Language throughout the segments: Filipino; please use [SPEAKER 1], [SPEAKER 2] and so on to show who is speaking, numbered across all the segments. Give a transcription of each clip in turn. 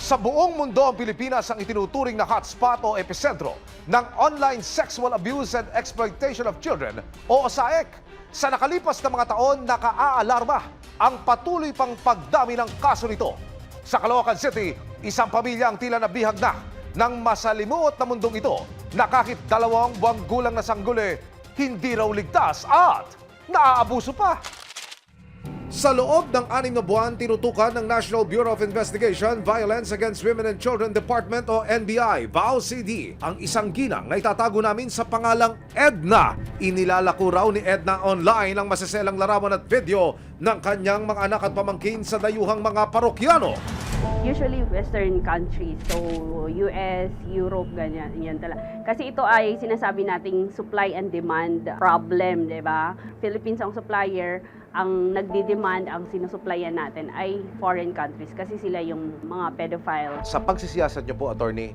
[SPEAKER 1] Sa buong mundo, ang Pilipinas ang itinuturing na hotspot o episentro ng online sexual abuse and exploitation of children o SAEC. Sa nakalipas na mga taon, nakaalarma ang patuloy pang pagdami ng kaso nito. Sa Caloocan City, isang pamilya ang tila nabihag na ng masalimuot na mundong ito na kahit 2 buwang gulang na sanggol hindi raw ligtas at naaabuso pa. Sa loob ng 6 na buwan, tinutukan ng National Bureau of Investigation, Violence Against Women and Children Department o NBI, VAUCD, ang isang ginang na itatago namin sa pangalang Edna. Inilalako raw ni Edna online ang maseselang larawan at video ng kanyang mga anak at pamangkin sa dayuhang mga parokyano.
[SPEAKER 2] Usually Western countries, so US, Europe, ganyan, yan talaga. Kasi ito ay sinasabi nating supply and demand problem, di ba? Philippines ang supplier, ang nagdi-demand, ang sinusupplyan natin ay foreign countries kasi sila yung mga pedophile.
[SPEAKER 1] Sa pagsisiyasat niyo po, attorney,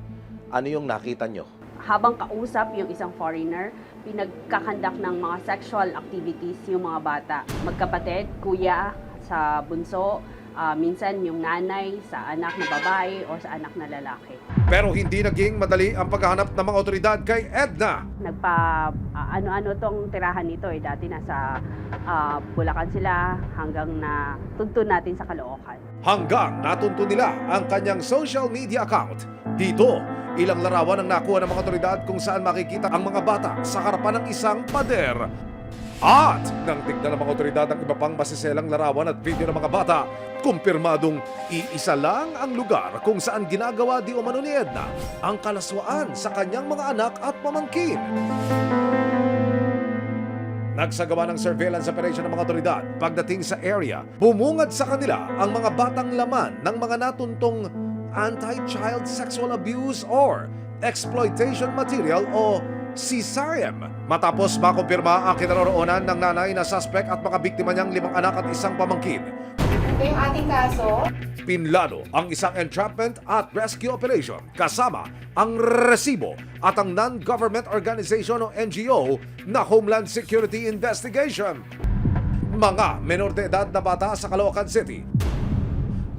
[SPEAKER 1] ano yung nakita niyo?
[SPEAKER 2] Habang kausap yung isang foreigner, pinagkakandak ng mga sexual activities yung mga bata. Magkapatid, kuya sa bunso, minsan yung nanay sa anak na babae o sa anak na lalaki.
[SPEAKER 1] Pero hindi naging madali ang paghahanap ng mga otoridad kay Edna.
[SPEAKER 2] Ano-ano tong tirahan nito dati nasa Bulacan sila hanggang na tuntun natin sa Caloocan.
[SPEAKER 1] Hanggang natuntun nila ang kanyang social media account. Dito, ilang larawan ang nakuha ng mga otoridad kung saan makikita ang mga bata sa harapan ng isang pader. At nang tignan ng mga otoridad ang iba pang masiselang larawan at video ng mga bata, kumpirmadong iisa lang ang lugar kung saan ginagawa di umano ni Edna ang kalaswaan sa kanyang mga anak at pamangkin. Nagsagawa ng surveillance operation ng mga otoridad. Pagdating sa area, bumungad sa kanila ang mga batang laman ng mga natuntong anti-child sexual abuse or exploitation material o CSARM. Matapos makumpirma ang kinaroroonan ng nanay na suspect at mga biktima niyang 5 anak at isang pamangkin,
[SPEAKER 3] Ito yung ating kaso.
[SPEAKER 1] pinlano ang isang entrapment at rescue operation kasama ang resibo at ang non-government organization o NGO na Homeland Security Investigation. Mga menor de edad na bata sa Caloocan City.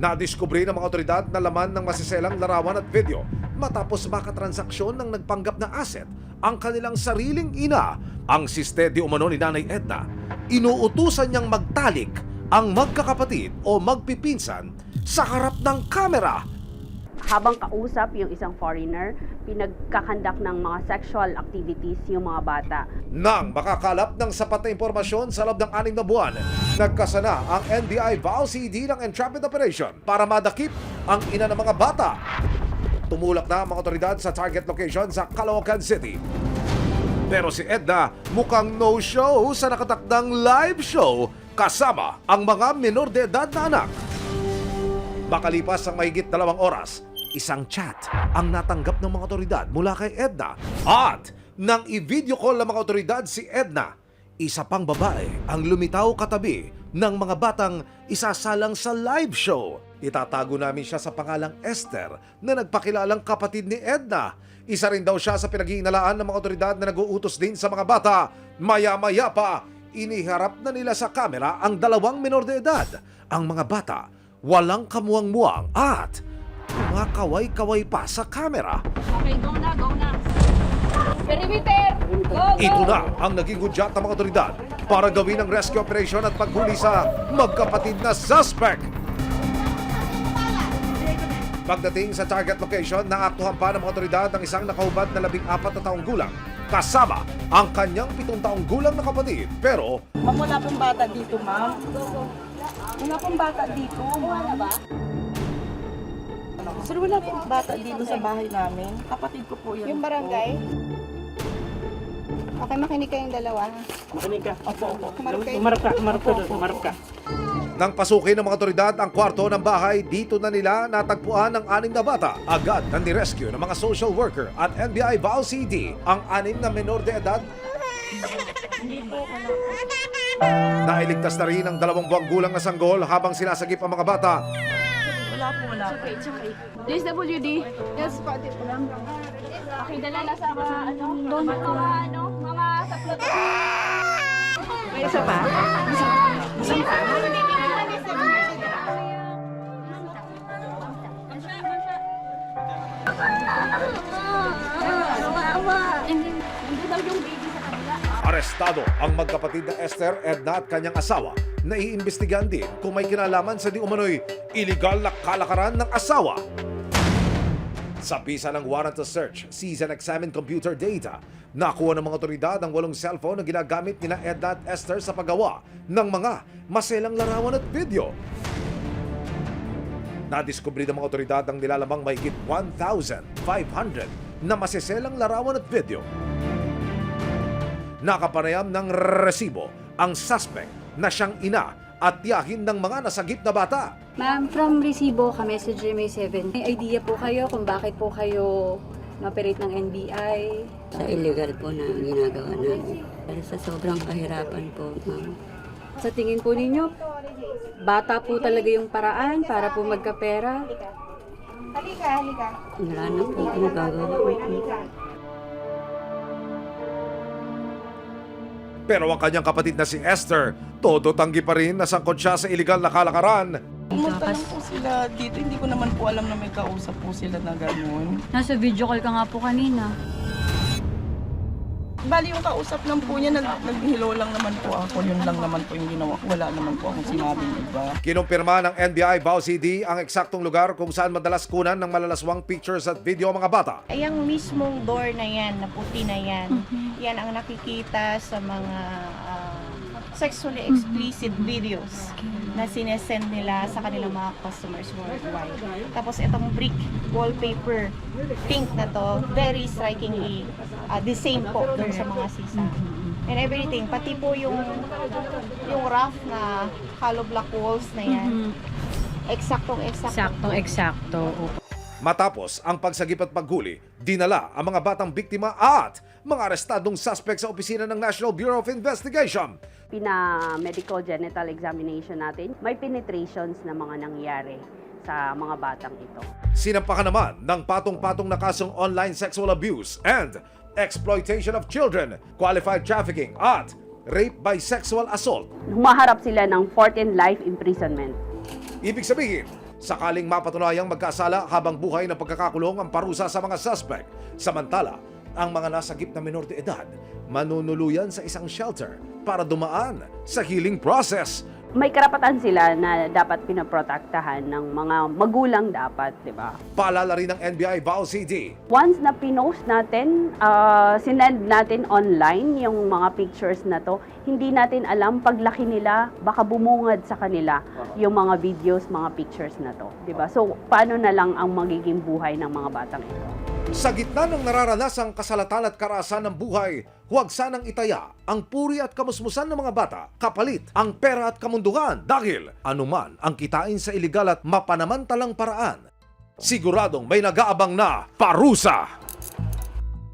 [SPEAKER 1] Nadiskubre ng mga otoridad na laman ng masiselang larawan at video matapos makatransaksyon ng nagpanggap na asset ang kanilang sariling ina, ang siste di umano ni Nanay Edna. Inuutusan niyang magtalik ang magkakapatid o magpipinsan sa harap ng kamera.
[SPEAKER 2] Habang kausap yung isang foreigner, pinagkakandak ng mga sexual activities yung mga bata.
[SPEAKER 1] Nang makakalap ng sapat na impormasyon sa loob ng 6 na buwan, nagkasana ang NBI VAUCD ng entrapment operation para madakip ang ina ng mga bata. Tumulak na ang mga otoridad sa target location sa Caloocan City. Pero si Edna mukhang no-show sa nakatakdang live show kasama ang mga menor de edad na anak. Makalipas ang mahigit 2 oras, isang chat ang natanggap ng mga otoridad mula kay Edna. At nang i-video call ng mga otoridad si Edna, isa pang babae ang lumitaw katabi ng mga batang isasalang sa live show. Itatago namin siya sa pangalang Esther na nagpakilalang kapatid ni Edna. Isa rin daw siya sa pinag-iinalaan ng mga otoridad na nag-uutos din sa mga bata. Maya-maya pa, iniharap na nila sa kamera ang 2 menor de edad. Ang mga bata, walang kamuwang-muwang at kumakaway-kaway pa sa kamera.
[SPEAKER 2] Okay, go na, go na. Perimeter! Go, go!
[SPEAKER 1] Ito na ang naging hudyat ng mga otoridad para gawin ang rescue operation at paghuli sa magkapatid na suspect. Pagdating sa target location, naaktuhan pa ng mga otoridad ang isang nakahubad na 14 na taong gulang kasama ang kanyang 7 taong gulang na kapatid. Pero
[SPEAKER 4] Ma'am, wala pong bata dito, ma'am. Wala pong bata dito, ma'am. Sir, wala pong bata dito sa bahay namin. Kapatid ko po yun.
[SPEAKER 3] Yung barangay. Okay, makinig kayong dalawa.
[SPEAKER 5] Makinig ka.
[SPEAKER 4] Opo, opo.
[SPEAKER 5] Umarap ka.
[SPEAKER 1] nang pasukin ng mga otoridad ang kwarto ng bahay, dito na nila natagpuan ang 6 na bata. Agad na nirescue ng mga social worker at NBI VAUCD ang 6 na menor de edad. Nailigtas na rin ang 2 buwang gulang na sanggol habang sinasagip ang mga bata.
[SPEAKER 4] Wala po, wala po.
[SPEAKER 2] DSWD. Yes, pati po lang. Okay, dala na sa mga mga saplo.
[SPEAKER 4] May isa pa? Isa pa?
[SPEAKER 2] Hindi daw yung baby sa kanila.
[SPEAKER 1] Arestado ang magkapatid na Esther, Edna at kanyang asawa na iimbestigahan din kung may kinalaman sa di umano'y iligal na kalakaran ng asawa. Sa bisa ng warrant of search, seize and examine computer data, nakuha ng mga otoridad ang 8 cellphone na ginagamit nina Edna at Esther sa paggawa ng mga maselang larawan at video. Nadiskubre ng mga otoridad ang nilalamang mahigit 1,500 na maseselang larawan at video. Nakapanayam ng resibo ang suspect na siyang ina at tiyahin ng mga nasagip na bata.
[SPEAKER 6] Ma'am, from resibo kami sa GMA7. May idea po kayo kung bakit po kayo na-operate ng NBI?
[SPEAKER 7] Sa illegal po na ginagawa namin. Pero sa sobrang kahirapan po, ma'am.
[SPEAKER 6] Sa tingin po ninyo, bata po talaga yung paraan para po magkapera?
[SPEAKER 3] Halika, halika.
[SPEAKER 7] Wala na po magagawa.
[SPEAKER 1] Pero ang kanyang kapatid na si Esther, todo tanggi pa rin na sangkot siya sa iligal na kalakaran.
[SPEAKER 4] Pumunta lang po sila dito. Hindi ko naman po alam na may kausap po sila na gano'n.
[SPEAKER 6] Nasa video call ka nga po kanina.
[SPEAKER 4] Bali yung kausap lang po niya, naghilo lang naman po ako. Yun lang naman po yung ginawa ko. Wala naman po akong sinabing iba.
[SPEAKER 1] Kinumpirma ng NBI Bao City ang eksaktong lugar kung saan madalas kunan ng malalaswang pictures at video ang mga bata.
[SPEAKER 3] Ay, ang mismong door na yan, na puti na yan, yan ang nakikita sa mga sexually explicit videos na sinesend nila sa kanilang mga customers worldwide. Tapos itong brick wallpaper, pink na to, very strikingly the same po dun sa mga sisa. And everything, pati po yung rough na hollow block walls na yan,
[SPEAKER 6] Eksakto.
[SPEAKER 1] Matapos ang pagsagip at paghuli, dinala ang mga batang biktima at mga arestadong suspect sa opisina ng National Bureau of Investigation.
[SPEAKER 2] Pina-medical genital examination natin, may penetrations na mga nangyari sa mga batang ito.
[SPEAKER 1] Sinampakan naman ng patong-patong na kasong online sexual abuse and exploitation of children, qualified trafficking at rape by sexual assault.
[SPEAKER 2] Humaharap sila ng 14 life imprisonment.
[SPEAKER 1] Ibig sabihin, sakaling mapatunayang magkasala habang buhay ng pagkakakulong ang parusa sa mga suspect. Samantala, ang mga nasagip na menor de edad manunuluyan sa isang shelter para dumaan sa healing process.
[SPEAKER 2] May karapatan sila na dapat pinoprotektahan ng mga magulang dapat, di ba?
[SPEAKER 1] Paalala rin ng NBI Bao City.
[SPEAKER 2] Once na pinost natin, sinend natin online yung mga pictures na to, hindi natin alam paglaki nila, baka bumungad sa kanila yung mga videos, mga pictures na to, di ba? So, paano na lang ang magiging buhay ng mga batang ito?
[SPEAKER 1] Sa gitna ng nararanasang kasalatan at karahasan ng buhay, huwag sanang itaya ang puri at kamusmusan ng mga bata, kapalit ang pera at kamunduhan dahil anuman ang kitain sa iligal at mapanamantalang paraan, siguradong may nag-aabang na parusa.